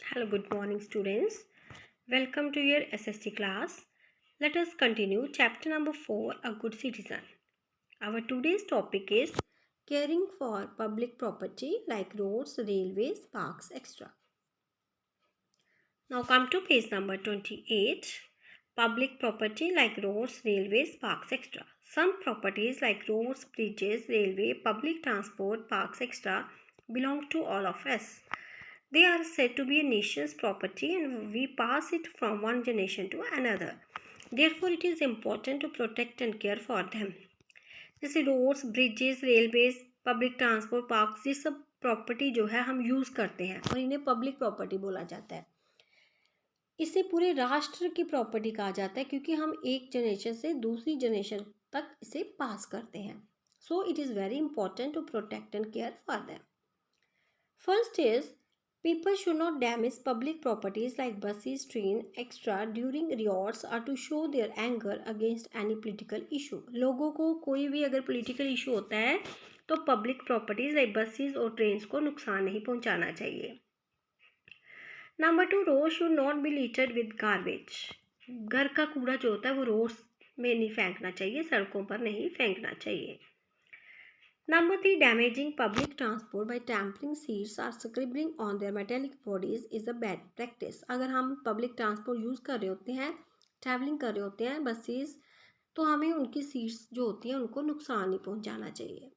Hello, good morning, students. Welcome to your SST class. Let us continue chapter number 4, A Good Citizen. Our today's topic is caring for public property like roads, railways, parks, etc. Now come to page number 28. Public property like roads, railways, parks, etc. Some properties like roads, bridges, railway, public transport, parks, etc. belong to all of us. They are said to be a nation's property and we pass it from one generation to another. Therefore, it is important to protect and care for them. जैसे roads, bridges, railways, public transport, parks, ये सब property जो है हम use करते हैं और इन्हें पब्लिक प्रॉपर्टी बोला जाता है. इसे पूरे राष्ट्र की प्रॉपर्टी कहा जाता है क्योंकि हम एक जनरेशन से दूसरी जनरेशन तक इसे पास करते हैं. So it is very important to protect and care for them. First is, people should not damage public properties like buses, trains, etc. during riots or to show their anger against any political issue. लोगों को कोई भी अगर political issue होता है तो public properties like buses और trains को नुकसान नहीं पहुंचाना चाहिए. Number 2, roads should not be littered with garbage. घर का कूड़ा जो होता है वो रोड्स में नहीं फेंकना चाहिए, सड़कों पर नहीं फेंकना चाहिए. Number 3, damaging public transport by tampering seats or scribbling on their metallic bodies is a bad practice. अगर हम public transport यूज़ कर रहे होते हैं, ट्रैवलिंग कर रहे होते हैं बसेस, तो हमें उनकी सीट्स जो होती हैं उनको नुकसान नहीं पहुंचाना चाहिए.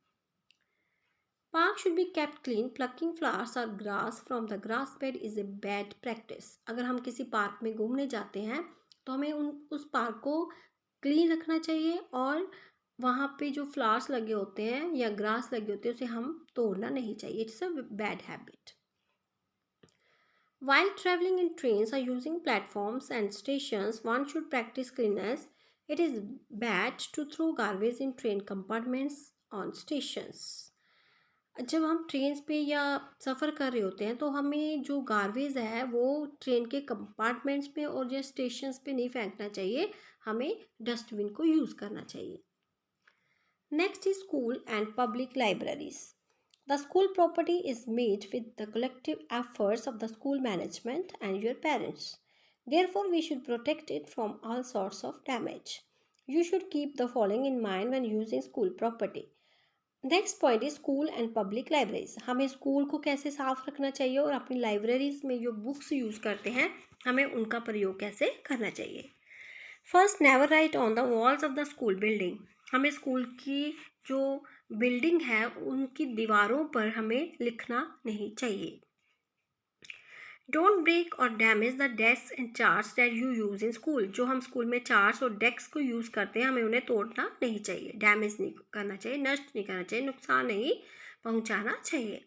Park should be kept clean. Plucking flowers or grass from the grass bed is a bad practice. अगर हम किसी पार्क में घूमने जाते हैं तो हमें उस पार्क को क्लीन रखना चाहिए और वहाँ पे जो फ्लावर्स लगे होते हैं या ग्रास लगे होते हैं उसे हम तोड़ना नहीं चाहिए. It's a bad habit. While traveling in trains or using platforms and stations, one should practice cleanliness. It is bad to throw garbage in train compartments on stations. जब हम ट्रेन पे या सफ़र कर रहे होते हैं तो हमें जो गार्बेज है वो ट्रेन के कंपार्टमेंट्स में और या स्टेशंस पे नहीं फेंकना चाहिए, हमें डस्टबिन को यूज़ करना चाहिए. Next is school and public libraries. The school property is made with the collective efforts of the school management and your parents. Therefore, we should protect it from all sorts of damage. You should keep the following in mind when using school property. Next point is school and public libraries. हमें school को कैसे साफ रखना चाहिए और अपनी libraries में जो बुक्स यूज़ करते हैं हमें उनका प्रयोग कैसे करना चाहिए. First, never write on the walls of the school building. हमें स्कूल की जो बिल्डिंग है उनकी दीवारों पर हमें लिखना नहीं चाहिए. डोंट ब्रेक और damage the desk and charts that you use in school. जो हम स्कूल में चार्ट्स और डेस्क को यूज़ करते हैं हमें उन्हें तोड़ना नहीं चाहिए, डैमेज नहीं करना चाहिए, नष्ट नहीं करना चाहिए, नुकसान नहीं पहुंचाना चाहिए.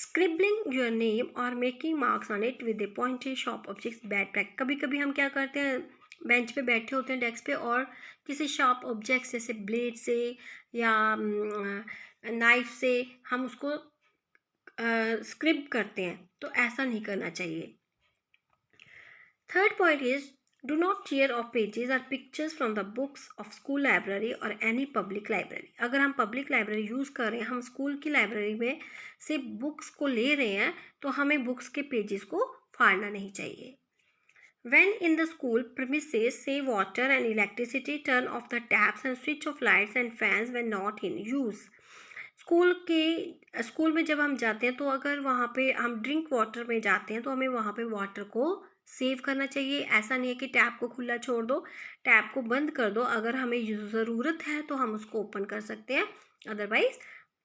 स्क्रिबलिंग योर नेम और making marks on it with A pointed sharp objects bad practice. कभी कभी हम क्या करते हैं, बेंच पे बैठे होते हैं डेस्क पे और किसी शार्प ऑब्जेक्ट जैसे ब्लेड से या नाइफ से हम उसको स्क्रिब करते हैं, तो ऐसा नहीं करना चाहिए. Third point is, do not tear off pages और pictures from the books of school library और एनी पब्लिक लाइब्रेरी. अगर हम पब्लिक लाइब्रेरी यूज़ कर रहे हैं, हम स्कूल की लाइब्रेरी में से बुक्स को ले रहे हैं, तो हमें बुक्स के पेजेस को फाड़ना नहीं चाहिए. When in the school premises, save water and electricity, turn off the taps and switch off lights and fans when not in use. School में जब हम जाते हैं तो अगर वहाँ पे हम ड्रिंक वाटर में जाते हैं तो हमें वहाँ पे वाटर को सेव करना चाहिए. ऐसा नहीं है कि टैप को खुला छोड़ दो, टैप को बंद कर दो. अगर हमें ज़रूरत है तो हम उसको ओपन कर सकते हैं, otherwise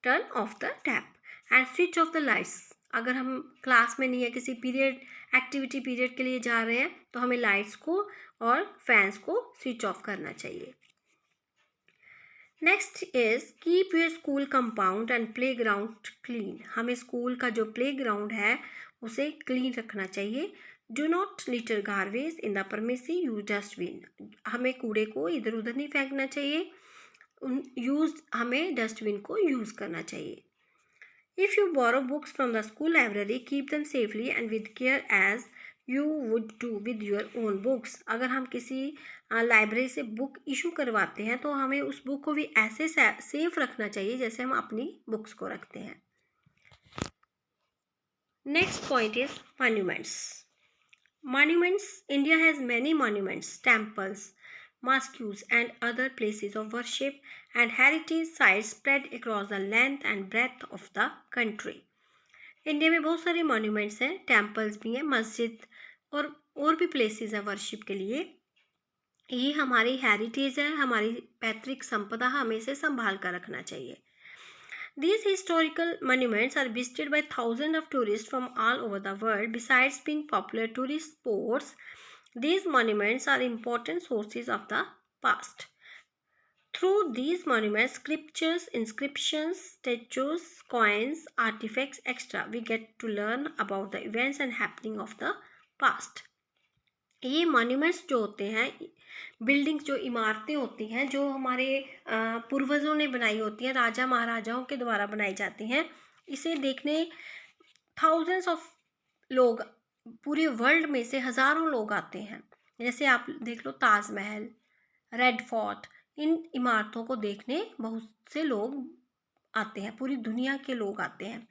turn off the tap and switch off the lights. अगर हम क्लास में नहीं है, किसी पीरियड एक्टिविटी पीरियड के लिए जा रहे हैं, तो हमें लाइट्स को और फैंस को स्विच ऑफ करना चाहिए. Next is, keep your school compound and playground clean. हमें स्कूल का जो प्ले ग्राउंड है उसे क्लीन रखना चाहिए. Do not litter garbage in the premises, use dustbin. हमें कूड़े को इधर उधर नहीं फेंकना चाहिए, हमें डस्टबिन को यूज़ करना चाहिए. If you borrow books from the school library, keep them safely and with care as you would do with your own books. अगर हम किसी लाइब्रेरी से बुक इशू करवाते हैं तो हमें उस बुक को भी ऐसे सेफ रखना चाहिए जैसे हम अपनी बुक्स को रखते हैं. Next point is monuments. Monuments. India has many monuments, temples, mosques, and other places of worship and heritage sites spread across the length and breadth of the country. India में बहुत सारे मॉन्यूमेंट्स हैं, temples भी हैं, मस्जिद और भी places हैं वर्शिप के लिए. ये हमारी हेरिटेज है, हमारी पैतृक संपदा, हमें इसे संभाल कर रखना चाहिए. These historical monuments are visited by thousands of tourists from all over the world. Besides being popular tourist spots, these monuments are important sources of the past. Through these monuments, scriptures, inscriptions, statues, coins, artifacts, etc., we get to learn about the events and happening of the past. ये monuments जो होते हैं, buildings, जो इमारतें होती हैं, जो हमारे पूर्वजों ने बनाई होती हैं, राजा महाराजाओं के द्वारा बनाई जाती हैं, इसे देखने थाउजेंड्स ऑफ लोग, पूरे वर्ल्ड में से हज़ारों लोग आते हैं. जैसे आप देख लो ताजमहल, रेड फोर्ट, इन इमारतों को देखने बहुत से लोग आते हैं, पूरी दुनिया के लोग आते हैं.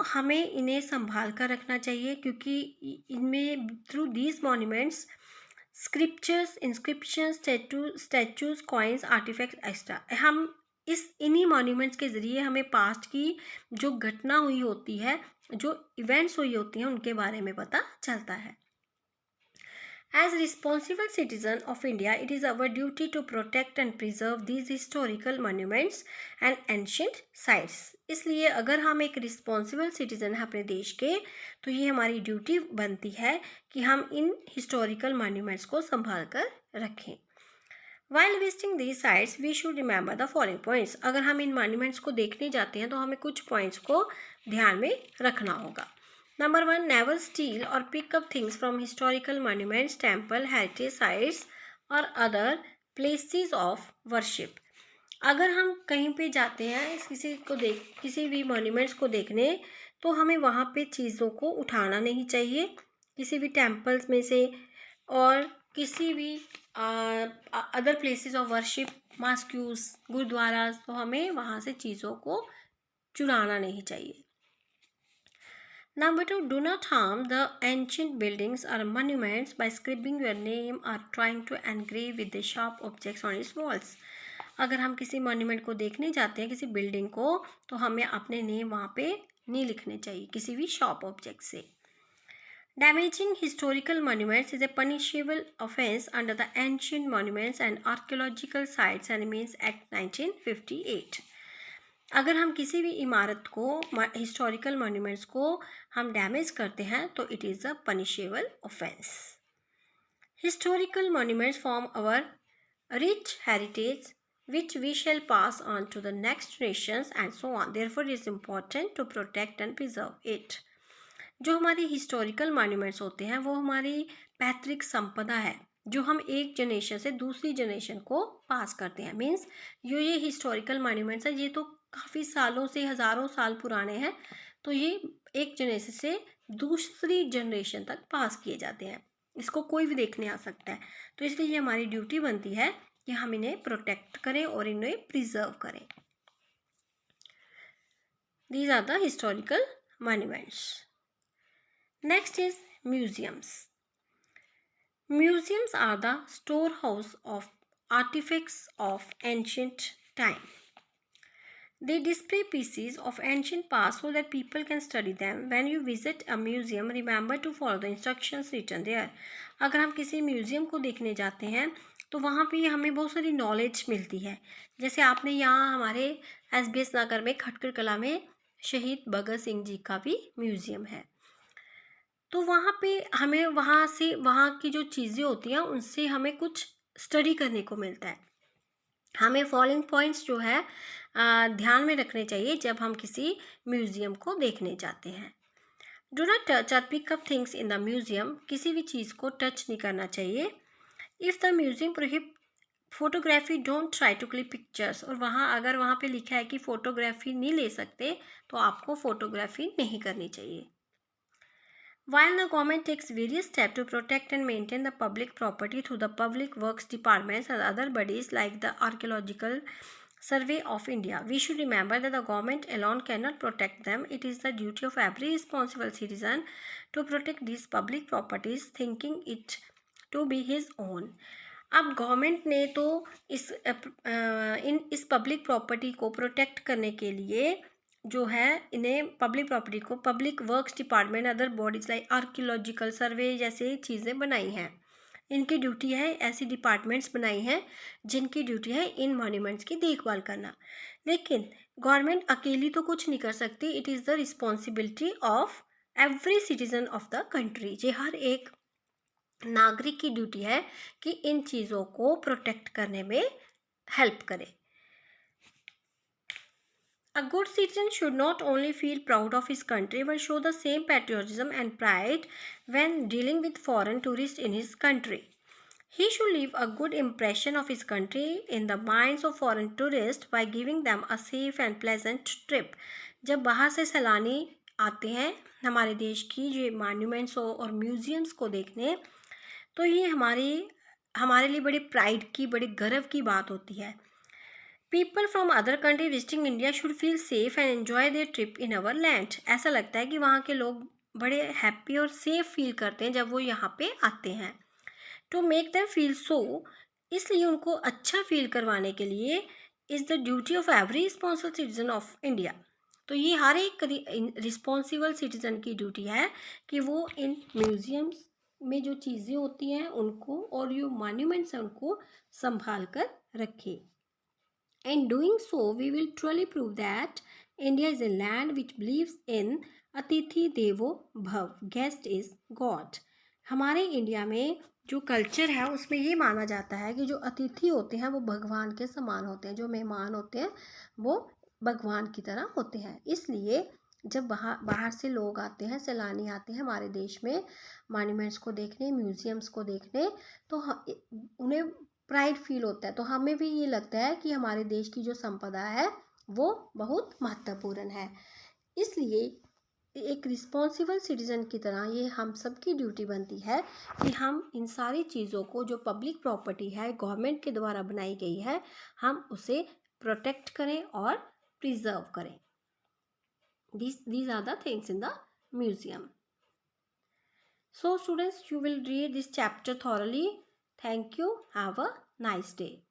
हमें इन्हें संभाल कर रखना चाहिए, क्योंकि इनमें through these monuments scriptures, inscription, statues, coins, artifacts extra, हम इन्हीं मॉन्यूमेंट्स के ज़रिए हमें पास्ट की जो घटना हुई होती है, जो इवेंट्स हुई होती हैं, उनके बारे में पता चलता है. As responsible citizens of India, it is our duty to protect and preserve these historical monuments and ancient sites. इसलिए अगर हम एक रिस्पॉन्सिबल सिटीज़न हैं अपने देश के, तो ये हमारी ड्यूटी बनती है कि हम इन हिस्टोरिकल मॉन्यूमेंट्स को संभाल कर रखें. While visiting these sites, we should remember the following points. अगर हम इन मॉन्यूमेंट्स को देखने जाते हैं तो हमें कुछ पॉइंट्स को ध्यान में रखना होगा. Number 1, never steal or pick up things from historical monuments, temple, heritage sites or other places of worship. अगर हम कहीं पे जाते हैं किसी भी मॉन्यूमेंट्स को देखने, तो हमें वहाँ पे चीज़ों को उठाना नहीं चाहिए, किसी भी टेम्पल्स में से और किसी भी other places of worship, mosques, gurdwara, तो हमें वहाँ से चीज़ों को चुराना नहीं चाहिए. Number 2, do not harm the ancient buildings or monuments by scribbling your name or trying to engrave with the sharp objects on its walls. अगर हम किसी मॉन्यूमेंट को देखने जाते हैं, किसी बिल्डिंग को, तो हमें अपने नेम वहाँ पे नहीं लिखने चाहिए किसी भी शॉर्प ऑब्जेक्ट से. Damaging historical monuments is a punishable offense under the Ancient Monuments and Archaeological Sites and Remains Act 1958. अगर हम किसी भी इमारत को, हिस्टोरिकल मॉन्यूमेंट्स को हम डैमेज करते हैं, तो it is a punishable offence. Historical monuments form our rich heritage which we shall pass on to the next generations and so on. Therefore, it is important to protect and preserve it. जो हमारी historical monuments होते हैं, वो हमारी पैतृक संपदा है, जो हम एक जनरेशन से दूसरी जनरेशन को पास करते हैं. मीन्स ये हिस्टोरिकल मॉन्यूमेंट्स है, ये तो काफ़ी सालों से, हज़ारों साल पुराने हैं, तो ये एक जनरेशन से दूसरी जनरेशन तक पास किए जाते हैं. इसको कोई भी देखने आ सकता है, तो इसलिए ये हमारी ड्यूटी बनती है कि हम इन्हें प्रोटेक्ट करें और इन्हें प्रिजर्व करें. These are the historical monuments. Next is museums. Museums are the storehouse of artifacts of ancient time. They display pieces of ancient past so that people can study them. When you visit a museum, remember to follow the instructions written there. अगर हम किसी museum को देखने जाते हैं, तो वहाँ पे हमें बहुत सारी नॉलेज मिलती है. जैसे आपने यहाँ हमारे SBS नगर में खटकर कला में शहीद भगत सिंह जी का भी म्यूज़ियम है, तो वहाँ पे हमें वहाँ की जो चीज़ें होती हैं, उनसे हमें कुछ स्टडी करने को मिलता है. हमें फॉलोइंग पॉइंट्स जो है ध्यान में रखने चाहिए जब हम किसी म्यूज़ियम को देखने जाते हैं. डू नॉट टच और pick up things in the museum. किसी भी चीज़ को टच नहीं करना चाहिए. If the museum prohibit photography, don't try to click pictures. और अगर वहाँ पे लिखा है कि फ़ोटोग्राफी नहीं ले सकते, तो आपको फ़ोटोग्राफी नहीं करनी चाहिए. While the government takes various steps to protect and maintain the public property through the public works departments and other bodies like the archaeological survey of India. We should remember that the government alone cannot protect them. It is the duty of every responsible citizen to protect these public properties, thinking it to be his own. अब government ने तो इस public property को protect करने के लिए जो है इन्हें पब्लिक प्रॉपर्टी को public works department other bodies like archaeological सर्वे जैसे चीज़ें बनाई हैं। इनकी ड्यूटी है, ऐसी डिपार्टमेंट्स बनाई हैं जिनकी ड्यूटी है इन मॉन्यूमेंट्स की देखभाल करना। लेकिन गवर्नमेंट अकेली तो कुछ नहीं कर सकती। It is the responsibility of every citizen of the country. ये हर एक नागरिक की ड्यूटी है कि इन चीज़ों को प्रोटेक्ट करने में हेल्प करे। A good citizen should not only feel proud of his country but show the same patriotism and pride when dealing with foreign tourists in his country. He should leave a good impression of his country in the minds of foreign tourists by giving them a safe and pleasant trip. जब बाहर से सैलानी आते हैं हमारे देश की जो मॉन्यूमेंट्स और म्यूजियम्स को देखने, तो ये हमारे लिए बड़ी प्राइड की, बड़ी गर्व की बात होती है। People from other country visiting India should feel safe and enjoy there trip in our land. ऐसा लगता है कि वहाँ के लोग बड़े हैप्पी और सेफ फील करते हैं जब वो यहाँ पे आते हैं। To make them feel so, इसलिए उनको अच्छा फील करवाने के लिए is the duty of every responsible citizen of India. तो ये हर एक रिस्पॉन्सिबल सिटीजन की ड्यूटी है कि वो इन म्यूजियम्स में जो चीज़ें होती हैं उनको और जो मॉन्यूमेंट्स हैं उनको संभाल कर रखे। In doing so, we will truly prove that India is a land which believes in Atithi Devo Bhav, guest is God. हमारे इंडिया में जो कल्चर है उसमें ये माना जाता है कि जो अतिथि होते हैं वो भगवान के समान होते हैं, जो मेहमान होते हैं वो भगवान की तरह होते हैं। इसलिए जब बाहर से लोग आते हैं, सैलानी आते हैं हमारे देश में मॉन्यूमेंट्स को देखने, म्यूजियम्स को देखने, तो उन्हें प्राइड फील होता है। तो हमें भी ये लगता है कि हमारे देश की जो संपदा है वो बहुत महत्वपूर्ण है। इसलिए एक रिस्पॉन्सिबल सिटीज़न की तरह ये हम सबकी ड्यूटी बनती है कि हम इन सारी चीज़ों को, जो पब्लिक प्रॉपर्टी है गवर्नमेंट के द्वारा बनाई गई है, हम उसे प्रोटेक्ट करें और प्रिजर्व करें। These are the things in the museum. So students, you will read this chapter thoroughly. Thank you. Have a nice day.